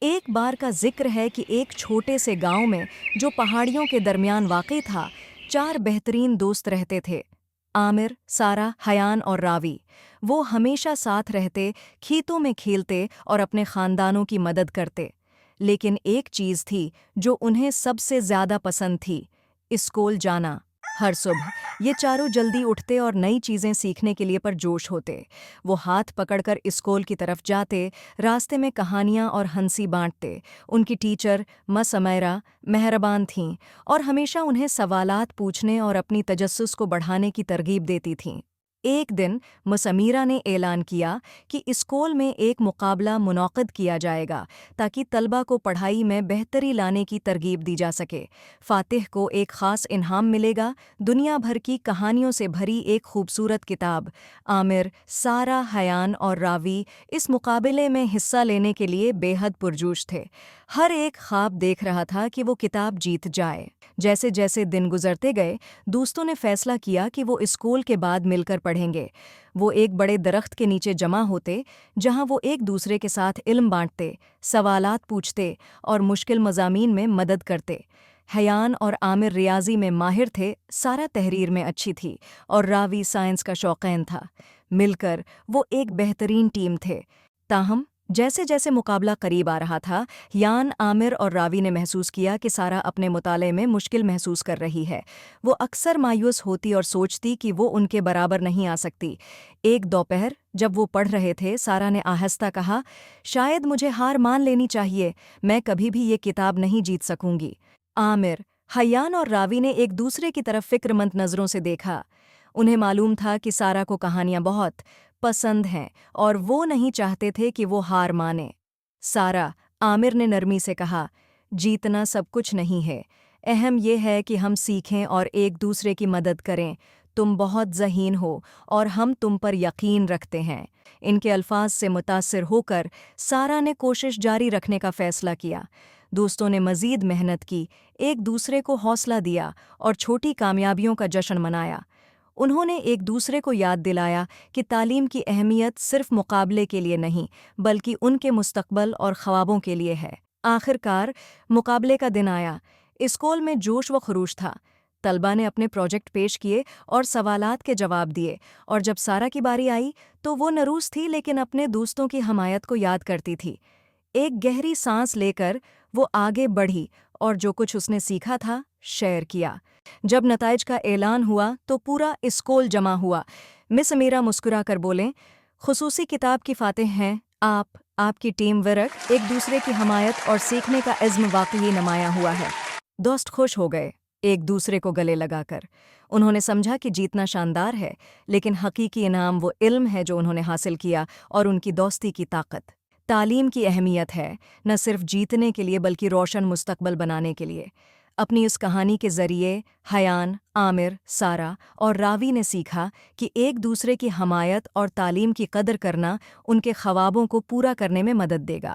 ایک بار کا ذکر ہے کہ ایک چھوٹے سے گاؤں میں جو پہاڑیوں کے درمیان واقع تھا، چار بہترین دوست رہتے تھے: عامر، سارہ، حیان اور راوی۔ وہ ہمیشہ ساتھ رہتے، کھیتوں میں کھیلتے اور اپنے خاندانوں کی مدد کرتے۔ لیکن ایک چیز تھی جو انہیں سب سے زیادہ پسند تھی: اسکول جانا۔ ہر صبح یہ چاروں جلدی اٹھتے اور نئی چیزیں سیکھنے کے لیے پرجوش ہوتے۔ وہ ہاتھ پکڑ کر اسکول کی طرف جاتے، راستے میں کہانیاں اور ہنسی بانٹتے۔ ان کی ٹیچر مس امیرہ مہربان تھیں اور ہمیشہ انہیں سوالات پوچھنے اور اپنی تجسس کو بڑھانے کی ترغیب دیتی تھیں۔ ایک دن مس امیرہ نے اعلان کیا کہ اسکول میں ایک مقابلہ منعقد کیا جائے گا تاکہ طلبہ کو پڑھائی میں بہتری لانے کی ترغیب دی جا سکے۔ فاتح کو ایک خاص انعام ملے گا: دنیا بھر کی کہانیوں سے بھری ایک خوبصورت کتاب۔ عامر، سارہ، حیان اور راوی اس مقابلے میں حصہ لینے کے لیے بے حد پرجوش تھے۔ ہر ایک خواب دیکھ رہا تھا کہ وہ کتاب جیت جائے۔ جیسے جیسے دن گزرتے گئے، دوستوں نے فیصلہ کیا کہ وہ اسکول کے بعد مل کر پڑھیں گے۔ وہ ایک بڑے درخت کے نیچے جمع ہوتے، جہاں وہ ایک دوسرے کے ساتھ علم بانٹتے، سوالات پوچھتے اور مشکل مضامین میں مدد کرتے۔ حیان اور عامر ریاضی میں ماہر تھے، سارہ تحریر میں اچھی تھی اور راوی سائنس کا شوقین تھا۔ مل کر وہ ایک بہترین ٹیم تھے۔ تاہم جیسے جیسے مقابلہ قریب آ رہا تھا، حیان، عامر اور راوی نے محسوس کیا کہ سارہ اپنے مطالعے میں مشکل محسوس کر رہی ہے۔ وہ اکثر مایوس ہوتی اور سوچتی کہ وہ ان کے برابر نہیں آ سکتی۔ ایک دوپہر جب وہ پڑھ رہے تھے، سارہ نے آہستہ کہا، شاید مجھے ہار مان لینی چاہیے، میں کبھی بھی یہ کتاب نہیں جیت سکوں گی۔ عامر، حیان اور راوی نے ایک دوسرے کی طرف فکر مند نظروں سے دیکھا۔ انہیں معلوم تھا کہ سارہ کو کہانیاں بہت پسند ہیں اور وہ نہیں چاہتے تھے کہ وہ ہار مانے۔ سارہ، عامر نے نرمی سے کہا، جیتنا سب کچھ نہیں ہے، اہم یہ ہے کہ ہم سیکھیں اور ایک دوسرے کی مدد کریں۔ تم بہت ذہین ہو اور ہم تم پر یقین رکھتے ہیں۔ ان کے الفاظ سے متاثر ہو کر سارہ نے کوشش جاری رکھنے کا فیصلہ کیا۔ دوستوں نے مزید محنت کی، ایک دوسرے کو حوصلہ دیا اور چھوٹی کامیابیوں کا جشن منایا۔ انہوں نے ایک دوسرے کو یاد دلایا کہ تعلیم کی اہمیت صرف مقابلے کے لیے نہیں، بلکہ ان کے مستقبل اور خوابوں کے لیے ہے۔ آخر کار مقابلے کا دن آیا۔ اسکول میں جوش و خروش تھا۔ طلبہ نے اپنے پروجیکٹ پیش کیے اور سوالات کے جواب دیے، اور جب سارہ کی باری آئی تو وہ نروس تھی لیکن اپنے دوستوں کی حمایت کو یاد کرتی تھی۔ ایک گہری سانس لے کر وہ آگے بڑھی اور جو کچھ اس نے سیکھا تھا شیئر کیا۔ جب نتائج کا اعلان ہوا تو پورا اسکول جمع ہوا۔ مس امیرہ مسکرا کر بولیں، خصوصی کتاب کی فاتح ہیں آپ کی ٹیم ورک، ایک دوسرے کی حمایت اور سیکھنے کا عزم واقعی نمایاں ہوا ہے۔ دوست خوش ہو گئے، ایک دوسرے کو گلے لگا کر۔ انہوں نے سمجھا کہ جیتنا شاندار ہے، لیکن حقیقی انعام وہ علم ہے جو انہوں نے حاصل کیا اور ان کی دوستی کی طاقت۔ تعلیم کی اہمیت ہے، نہ صرف جیتنے کے لیے بلکہ روشن مستقبل بنانے کے لیے۔ اپنی اس کہانی کے ذریعے حیان، عامر، سارہ اور راوی نے سیکھا کہ ایک دوسرے کی حمایت اور تعلیم کی قدر کرنا ان کے خوابوں کو پورا کرنے میں مدد دے گا۔